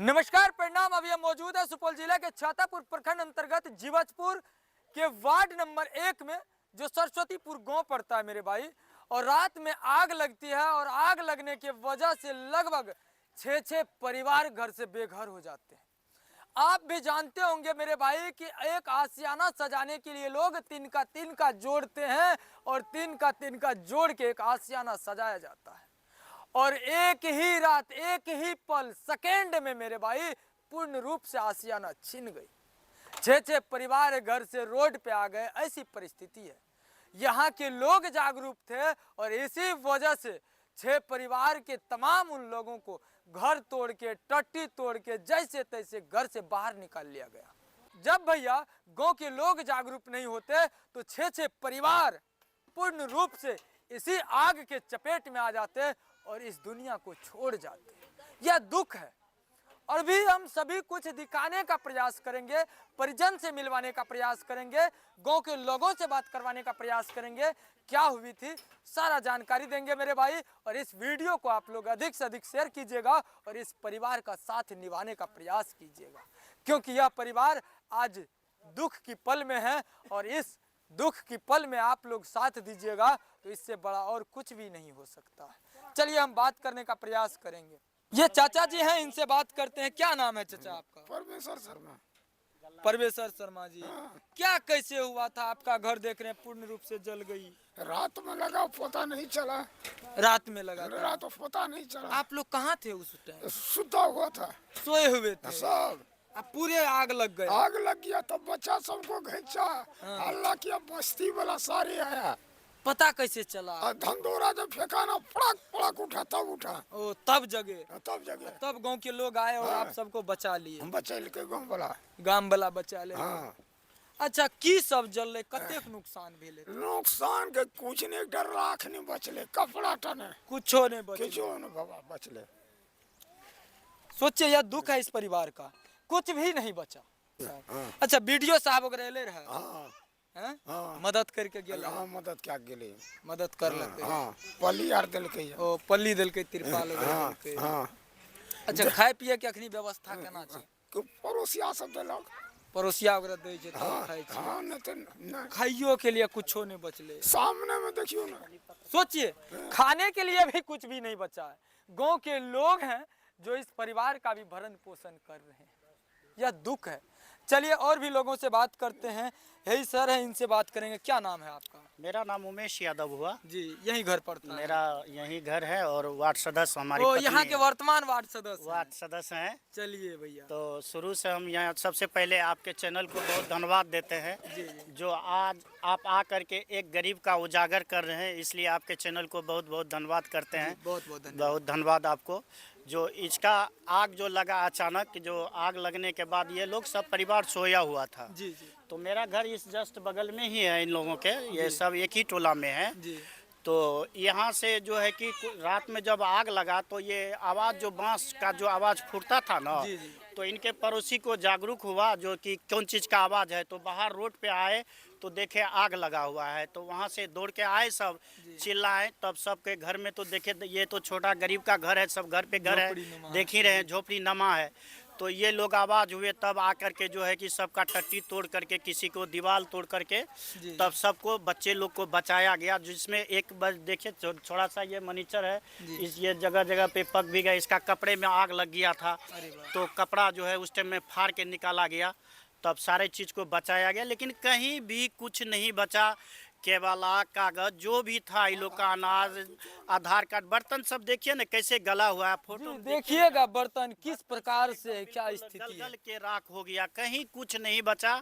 नमस्कार प्रणाम। अभी हम मौजूद है सुपौल जिले के छातापुर प्रखंड अंतर्गत जीवजपुर के वार्ड नंबर 1 में, जो सरस्वतीपुर गांव पड़ता है मेरे भाई। और रात में आग लगती है और आग लगने की वजह से लगभग 6 परिवार घर से बेघर हो जाते हैं। आप भी जानते होंगे मेरे भाई कि एक आशियाना सजाने के लिए लोग तिनका जोड़ते हैं और तिनका जोड़ के एक आशियाना सजाया जाता है। और एक ही रात, एक ही पल, सेकेंड में मेरे भाई पूर्ण रूप से आशियाना छिन गई। 6 परिवार घर से रोड पे आ गए, ऐसी परिस्थिति है। यहाँ के लोग जागरूक थे और इसी वजह से 6 परिवार के तमाम उन लोगों को घर तोड़ के, टट्टी तोड़ के, जैसे तैसे घर से बाहर निकाल लिया गया। जब भैया गांव के लोग जागरूक नहीं होते तो 6 परिवार पूर्ण रूप से इसी आग के चपेट में आ जाते और इस दुनिया को छोड़ जाते। यह दुख है। और भी हम सभी कुछ दिखाने का प्रयास करेंगे, परिजन से मिलवाने का प्रयास करेंगे, गांव के लोगों से बात करवाने का प्रयास करेंगे, क्या हुई थी सारा जानकारी देंगे मेरे भाई। और इस वीडियो को आप लोग अधिक से अधिक शेयर कीजिएगा और इस परिवार का साथ निभाने का प्रयास कीजिएगा, क्योंकि यह परिवार आज दुख की पल में है। और इस दुख की पल में आप लोग साथ दीजिएगा तो इससे बड़ा और कुछ भी नहीं हो सकता है। चलिए हम बात करने का प्रयास करेंगे। ये चाचा जी हैं, इनसे बात करते हैं। क्या नाम है चाचा आपका? परमेश्वर शर्मा। परमेश्वर शर्मा जी। क्या कैसे हुआ था? आपका घर देख रहे हैं पूर्ण रूप से जल गई। रात में लगा, पता नहीं चला। रात में लगा था? रात पता नहीं चला। आप लोग कहाँ थे उस टाइम? सुता हुआ था, सोए हुए थे सब। अब पूरे आग लग गए। आग लग गया तब बच्चा सबको घिंचा। अल्लाह किया, बस्ती वाला सारे आया। पता कैसे चला? धंधोरा जब फेंका ना, पड़क पड़क उठा, तब उठा। ओ, तब जगे। तब जगे। तब गांव के लोग आए और आप सबको बचा लिए। हम बचा के गांव वाला बचा ले। हाँ। अच्छा, की सब जल रहे, कतेक नुकसान भेले? नुकसान के कुछ नहीं, डर राख नहीं बचले, कपड़ा टने कुछो नहीं बचले। किछो नहीं बाबा बचले। सोचिए, यह दुख है इस परिवार का, कुछ भी नहीं बचा। अच्छा, वीडियो साहब वगैरह ले रहा है? हाँ। हाँ। मदद करके गेल? हाँ, मदद क्या गेले, मदद कर लेते। हाँ, पल्ली आर दिलके। ओ, पल्ली दिलके, तिरपाल हाँ, दिलके। हाँ। अच्छा, खाए पिए के अखनी व्यवस्था केना छै? पड़ोसिया सब देलक, पड़ोसिया वगैरह दै छै तब हाँ, खाइ छै। हाँ, नहीं तो नहीं। खाइयो के लिए कुछो नहीं बचले। सामने में देखियो ना। सोचिए, खाने के लिए भी कुछ भी नहीं बचा है। गांव के लोग हैं जो इस परिवार का भी भरण पोषण कर रहे हैं। यह दुख है। चलिए और भी लोगों से बात करते हैं। यही सर है, इनसे बात करेंगे। क्या नाम है आपका? मेरा नाम उमेश यादव हुआ जी। यही घर पड़ता है? मेरा यही घर है और वार्ड सदस्य हमारे ओ, यहाँ के वर्तमान वार्ड सदस्य हैं। चलिए भैया, तो शुरू से हम यहाँ सबसे पहले आपके चैनल को बहुत धन्यवाद देते हैं। जी। जो आज आप आ करके एक गरीब का उजागर कर रहे हैं, इसलिए आपके चैनल को बहुत बहुत धन्यवाद करते हैं। बहुत धन्यवाद आपको। जो इसका आग जो लगा अचानक, जो आग लगने के बाद ये लोग सब परिवार सोया हुआ था। जी जी। तो मेरा घर इस जस्ट बगल में ही है इन लोगों के, ये सब एक ही टोला में है जी। तो यहाँ से जो है कि रात में जब आग लगा तो ये आवाज़, जो बांस का जो आवाज़ फूटता था ना, जी जी। तो इनके पड़ोसी को जागरूक हुआ जो कि कौन चीज़ का आवाज़ है। तो बाहर रोड पे आए तो देखे आग लगा हुआ है, तो वहाँ से दौड़ के आए, सब चिल्लाए। तब सबके घर में तो देखे ये तो छोटा गरीब का घर है, सब घर पे घर है, देख ही रहे हैं, झोपड़ी नमा है। तो ये लोग आवाज़ हुए तब आकर के जो है कि सबका टट्टी तोड़ करके, किसी को दीवार तोड़ करके, तब सबको, बच्चे लोग को बचाया गया। जिसमें एक बस देखिए थोड़ा सा ये मनीचर है, इस ये जगह जगह पे पक भी गया, इसका कपड़े में आग लग गया था। तो कपड़ा जो है उस टाइम में फाड़ के निकाला गया, तब सारे चीज़ को बचाया गया। लेकिन कहीं भी कुछ नहीं बचा, केवल कागज जो भी था, इन लोग का अनाज, आधार कार्ड, बर्तन सब देखिए ना कैसे गला हुआ है। फोटो देखिएगा बर्तन किस प्रकार से, क्या स्थिति गल के राख हो गया, कहीं कुछ नहीं बचा।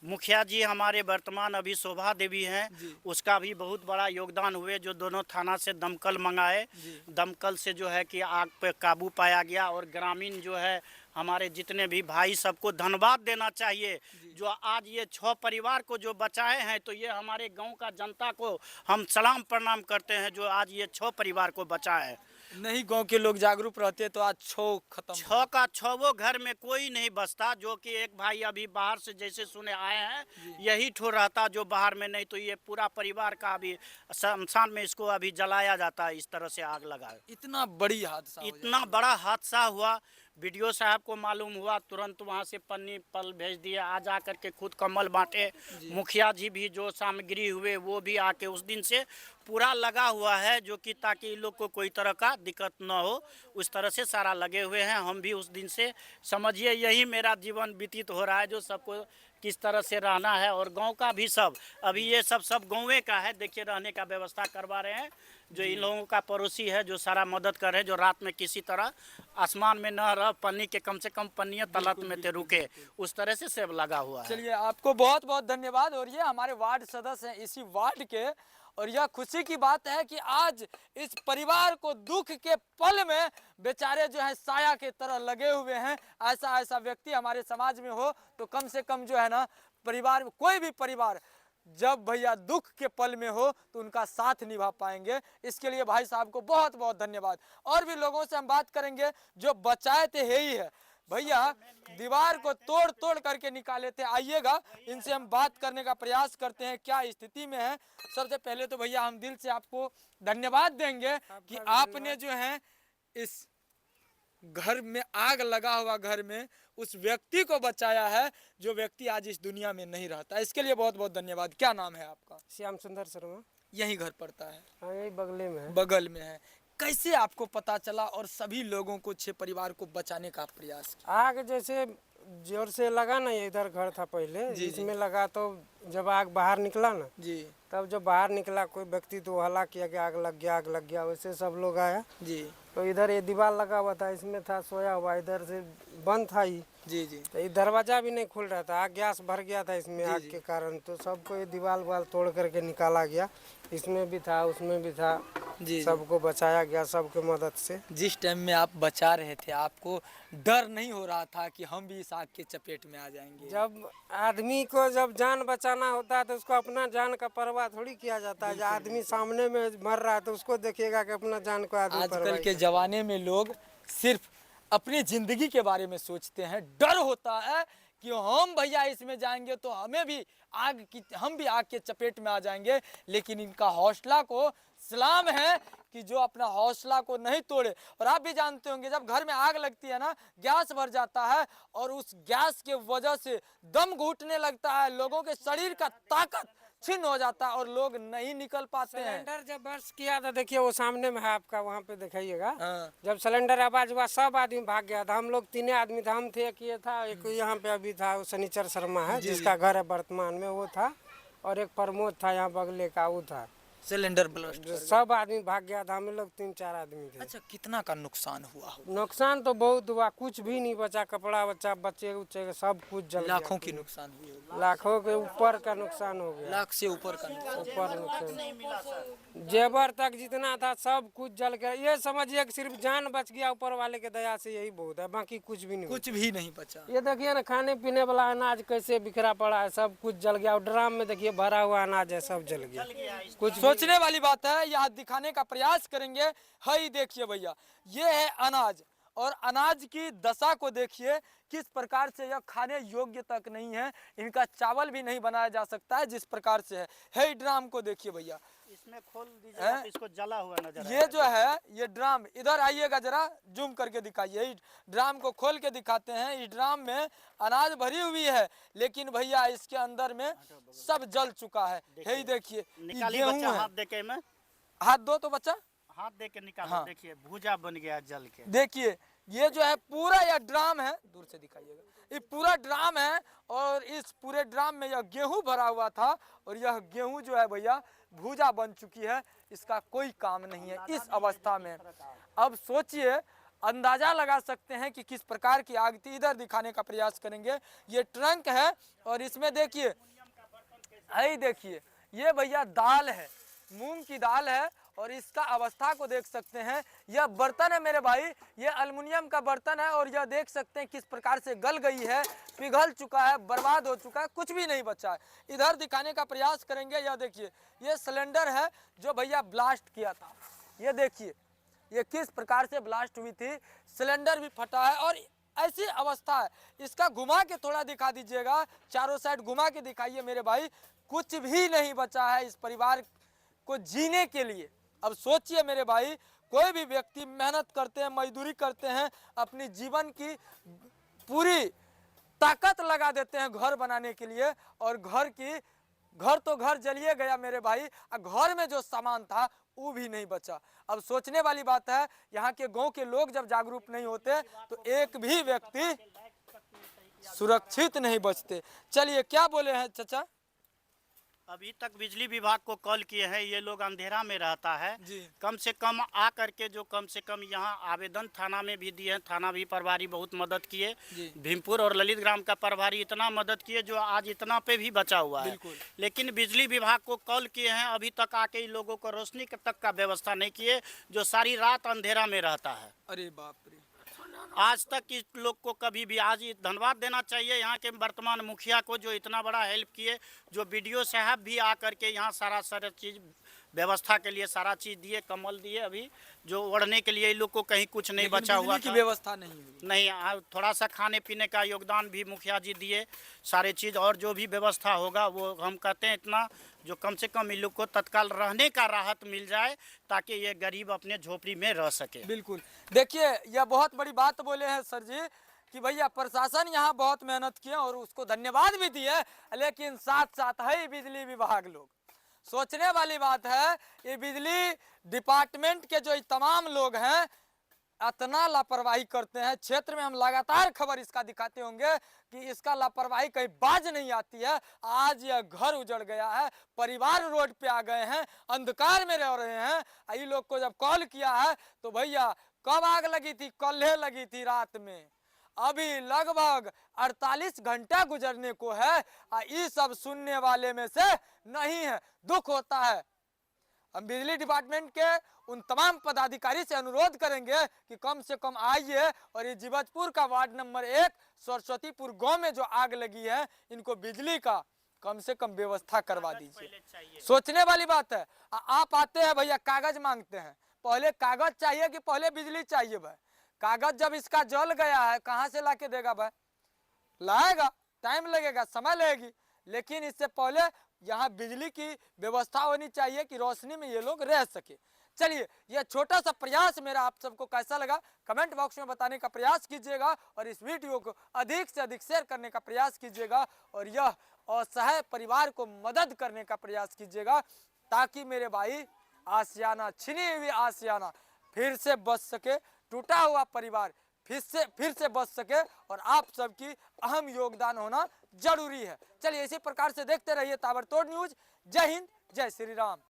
मुखिया जी हमारे वर्तमान अभी शोभा देवी हैं, उसका भी बहुत बड़ा योगदान हुए, जो दोनों थाना से दमकल मंगाए, दमकल से जो है कि आग पे काबू पाया गया। और ग्रामीण जो है हमारे जितने भी भाई, सबको धन्यवाद देना चाहिए जो आज ये 6 परिवार को जो बचाए हैं। तो ये हमारे गांव का जनता को हम सलाम प्रणाम करते हैं जो आज ये 6 परिवार को बचाए। नहीं गांव के लोग जागरूक रहते तो आज छो खत्म। 6 का 6 घर में कोई नहीं बसता, जो कि एक भाई अभी बाहर से जैसे सुने आए हैं, यही ठो रहता जो बाहर में, नहीं तो ये पूरा परिवार का अभी शमशान में इसको अभी जलाया जाता है। इस तरह से आग लगा, इतना बड़ी हादसा हो इतना बड़ा हादसा हुआ। वीडियो साहब को मालूम हुआ, तुरंत वहाँ से पन्नी पल भेज दिए, आ जा करके खुद कम्बल बांटे। मुखिया जी भी जो सामग्री हुए वो भी आके उस दिन से पूरा लगा हुआ है, जो कि ताकि इन लोग को कोई तरह का दिक्कत न हो, उस तरह से सारा लगे हुए हैं। हम भी उस दिन से समझिए यही मेरा जीवन व्यतीत हो रहा है, जो सबको किस तरह से रहना है। और गांव का भी सब, अभी ये सब गाँव का है, देखिए रहने का व्यवस्था करवा रहे हैं। जो इन लोगों का पड़ोसी है जो सारा मदद कर रहे हैं, जो रात में किसी तरह आसमान में न रह, पन्नी के कम से कम पन्नियाँ तलत में थे रुके, उस तरह से सब लगा हुआ है। चलिए आपको बहुत बहुत धन्यवाद। और ये हमारे वार्ड सदस्य हैं इसी वार्ड के, और यह खुशी की बात है कि आज इस परिवार को दुख के पल में बेचारे जो है साया के तरह लगे हुए हैं। ऐसा व्यक्ति हमारे समाज में हो तो कम से कम जो है ना, परिवार में कोई भी परिवार जब भैया दुख के पल में हो तो उनका साथ निभा पाएंगे। इसके लिए भाई साहब को बहुत बहुत धन्यवाद। और भी लोगों से हम बात करेंगे जो बचाए थे, यही है भैया, दीवार को तोड़ तोड़ करके निकाले थे। आइएगा, इनसे हम बात करने का प्रयास करते हैं क्या स्थिति में है। सबसे पहले तो भैया हम दिल से आपको धन्यवाद देंगे कि आपने जो है इस घर में, आग लगा हुआ घर में उस व्यक्ति को बचाया है जो व्यक्ति आज इस दुनिया में नहीं रहता। इसके लिए बहुत बहुत धन्यवाद। क्या नाम है आपका? श्याम सुंदर शर्मा। यही घर पड़ता है? हाँ, यही बगले में है। बगल में है। कैसे आपको पता चला और सभी लोगों को, 6 परिवार को बचाने का प्रयास किया? आग जैसे जोर से लगा ना, ये इधर घर था पहले, इसमें लगा तो जब आग बाहर निकला ना जी, तब जब बाहर निकला कोई व्यक्ति तो हल्ला किया कि आग लग गया, आग लग गया। वैसे सब लोग आया जी, तो इधर ये दीवार लगा हुआ था, इसमें था सोया हुआ, इधर से बंद था ही, जी, जी, तो ये दरवाजा भी नहीं खुल रहा था, आग गैस भर गया था इसमें आग के कारण। तो सबको ये दीवार वाल तोड़ करके निकाला गया, इसमें भी था उसमें भी था, जी। सबको बचाया गया सबके मदद से। जिस टाइम में आप बचा रहे थे, आपको डर नहीं हो रहा था कि हम भी इस आग के चपेट में आ जाएंगे? जब आदमी को जब जान बचाना होता है तो उसको अपना जान का परवाह थोड़ी किया जाता है। जब आदमी सामने में मर रहा है तो उसको देखिएगा कि अपना जान को आदमी आजकल परवाह के जमाने में लोग सिर्फ अपनी जिंदगी के बारे में सोचते हैं। डर होता है कि हम भैया इसमें जाएंगे तो हमें भी हम भी आग के चपेट में आ जाएंगे। लेकिन इनका हौसला को सलाम है कि जो अपना हौसला को नहीं तोड़े। और आप भी जानते होंगे जब घर में आग लगती है ना, गैस भर जाता है और उस गैस के वजह से दम घुटने लगता है, लोगों के शरीर का ताकत छिन्न हो जाता है और लोग नहीं निकल पाते हैं। सिलेंडर जब बर्स्ट किया था, देखिए वो सामने में है आपका, वहाँ पे दिखाइएगा। हाँ। जब सिलेंडर आवाज हुआ सब आदमी भाग गया था। हम लोग 3 आदमी था, हम थे, एक ये था, एक यहाँ पे अभी था वो शनिचर शर्मा है जिसका घर है वर्तमान में, वो था, और एक प्रमोद था यहाँ बगले का, वो था। Cylinder blast. सब आदमी भाग गया था, हम लोग 3-4 आदमी थे। अच्छा, कितना का नुकसान हुआ? नुकसान तो बहुत हुआ, कुछ भी नहीं बचा, कपड़ा बच्चा बच्चे उच्चे सब कुछ जल गया। लाखों की नुकसान हुई होगी। लाखों के ऊपर का नुकसान हो गया, लाख से ऊपर का नुकसान। ऊपर नुकसान, जेवर तक जितना था सब कुछ जल गया। ये समझिए कि सिर्फ जान बच गया ऊपर वाले के दया से, यही बहुत है, बाकी कुछ भी नहीं। कुछ भी नहीं बचा। ये देखिए ना, खाने पीने वाला अनाज कैसे बिखरा पड़ा है, सब कुछ जल गया। और ड्राम में देखिए भरा हुआ अनाज है, सब जल गया। कुछ सोचने वाली बात है, यहाँ दिखाने का प्रयास करेंगे। हई देखिए भैया, ये है अनाज, और अनाज की दशा को देखिए किस प्रकार से यह खाने योग्य तक नहीं है। इनका चावल भी नहीं बनाया जा सकता है जिस प्रकार से है। हे ड्राम को देखिए भैया, इसमें खोल दीजिए तो इसको जला हुआ नजर ये जो है ये ड्राम, इधर आइएगा जरा, जूम करके दिखाइए। इस ड्राम को खोल के दिखाते हैं। इस ड्राम में अनाज भरी हुई है, लेकिन भैया इसके अंदर में सब जल चुका है। हे देखिए, निकालिए बच्चा, हाथ दे के में हाथ दो तो बच्चा, हाथ दे के निकालो। हाँ। देखिए भूजा बन गया जल के। देखिए ये जो है पूरा यह ड्राम है, दूर से दिखाइएगा, ये पूरा ड्राम है। और इस पूरे ड्राम में यह गेहूं भरा हुआ था, और यह गेहूं जो है भैया भूजा बन चुकी है। इसका कोई काम नहीं है इस अवस्था में। अब सोचिए, अंदाजा लगा सकते हैं कि किस प्रकार की आग थी। इधर दिखाने का प्रयास करेंगे। ये ट्रंक है, और इसमें देखिए, आई देखिए, ये भैया दाल है, मूंग की दाल है, और इसका अवस्था को देख सकते हैं। यह बर्तन है मेरे भाई, ये अल्युमिनियम का बर्तन है, और यह देख सकते हैं किस प्रकार से गल गई है, पिघल चुका है, बर्बाद हो चुका है, कुछ भी नहीं बचा है। इधर दिखाने का प्रयास करेंगे। यह देखिए, ये सिलेंडर है जो भैया ब्लास्ट किया था। ये देखिए, ये किस प्रकार से ब्लास्ट हुई थी, सिलेंडर भी फटा है और ऐसी अवस्था है। इसका घुमा के थोड़ा दिखा दीजिएगा, चारों साइड घुमा के दिखाइए मेरे भाई, कुछ भी नहीं बचा है इस परिवार को जीने के लिए। अब सोचिए मेरे भाई, कोई भी व्यक्ति मेहनत करते हैं, मजदूरी करते हैं, अपनी जीवन की पूरी ताकत लगा देते हैं घर बनाने के लिए, और घर तो घर जलिए गया मेरे भाई, और घर में जो सामान था वो भी नहीं बचा। अब सोचने वाली बात है, यहाँ के गांव के लोग जब जागरूक नहीं होते तो एक भी व्यक्ति सुरक्षित नहीं बचते। चलिए क्या बोले हैं चाचा? अभी तक बिजली विभाग को कॉल किए हैं, ये लोग अंधेरा में रहता है जी। कम से कम आ करके जो कम से कम यहाँ आवेदन थाना में भी दिए हैं, थाना भी प्रभारी बहुत मदद किए, जी। भीमपुर और ललित ग्राम का प्रभारी इतना मदद किए जो आज इतना पे भी बचा हुआ है। बिल्कुल। लेकिन बिजली विभाग को कॉल किए हैं, अभी तक आके इन लोगों को रोशनी तक का व्यवस्था नहीं किए, जो सारी रात अंधेरा में रहता है। अरे बाप रे। आज तक इस लोग को कभी भी, आज धन्यवाद देना चाहिए यहाँ के वर्तमान मुखिया को जो इतना बड़ा हेल्प किए, जो बीडीओ साहब भी आकर के यहाँ सारा चीज़ व्यवस्था के लिए सारा चीज़ दिए, कम्बल दिए, अभी जो ओढ़ने के लिए इन लोग को कहीं कुछ नहीं बचा हुआ की था। व्यवस्था नहीं हुई। नहीं, थोड़ा सा खाने पीने का योगदान भी मुखिया जी दिए, सारे चीज़, और जो भी व्यवस्था होगा वो हम कहते हैं इतना जो कम से कम इन लोग को तत्काल रहने का राहत मिल जाए, ताकि ये गरीब अपने झोपड़ी में रह सके। बिल्कुल, देखिए यह बहुत बड़ी बात बोले हैं सर जी कि भैया प्रशासन यहाँ बहुत मेहनत किया और उसको धन्यवाद भी दिए, लेकिन साथ साथ है बिजली विभाग लोग। सोचने वाली बात है, ये बिजली डिपार्टमेंट के जो तमाम लोग हैं इतना लापरवाही करते हैं। क्षेत्र में हम लगातार खबर इसका दिखाते होंगे कि इसका लापरवाही कहीं बाज नहीं आती है। आज यह घर उजड़ गया है, परिवार रोड पे आ गए हैं, अंधकार में रह रहे हैं। इन लोग को जब कॉल किया है तो भैया कब आग लगी थी? कल लगी थी रात में। अभी लगभग 48 घंटा गुजरने को है। ये सब सुनने वाले में से नहीं है, दुख होता है। हम बिजली डिपार्टमेंट के उन तमाम पदाधिकारी से अनुरोध करेंगे कि कम से कम आइए और ये जीवजपुर का वार्ड नंबर 1 सरस्वतीपुर गांव में जो आग लगी है, इनको बिजली का कम से कम व्यवस्था करवा दीजिए। सोचने वाली बात है। आप आते हैं भैया कागज मांगते हैं, पहले कागज चाहिए कि पहले बिजली चाहिए भाई? कागज जब इसका जल गया है कहाँ से लाके देगा भाई? लाएगा, टाइम लगेगा, समय लगेगी, लेकिन इससे पहले यहाँ बिजली की व्यवस्था होनी चाहिए कि रोशनी में ये लोग रह सके। चलिए, यह छोटा सा प्रयास मेरा आप सबको कैसा लगा कमेंट बॉक्स में बताने का प्रयास कीजिएगा, और इस वीडियो को अधिक से अधिक शेयर करने का प्रयास कीजिएगा, और यह असहाय परिवार को मदद करने का प्रयास कीजिएगा, ताकि मेरे भाई आशियाना, छिनी हुई आशियाना फिर से बच सके, टूटा हुआ परिवार फिर से बच सके, और आप सबकी अहम योगदान होना जरूरी है। चलिए इसी प्रकार से देखते रहिए ताबड़तोड़ न्यूज। जय हिंद, जय श्री राम।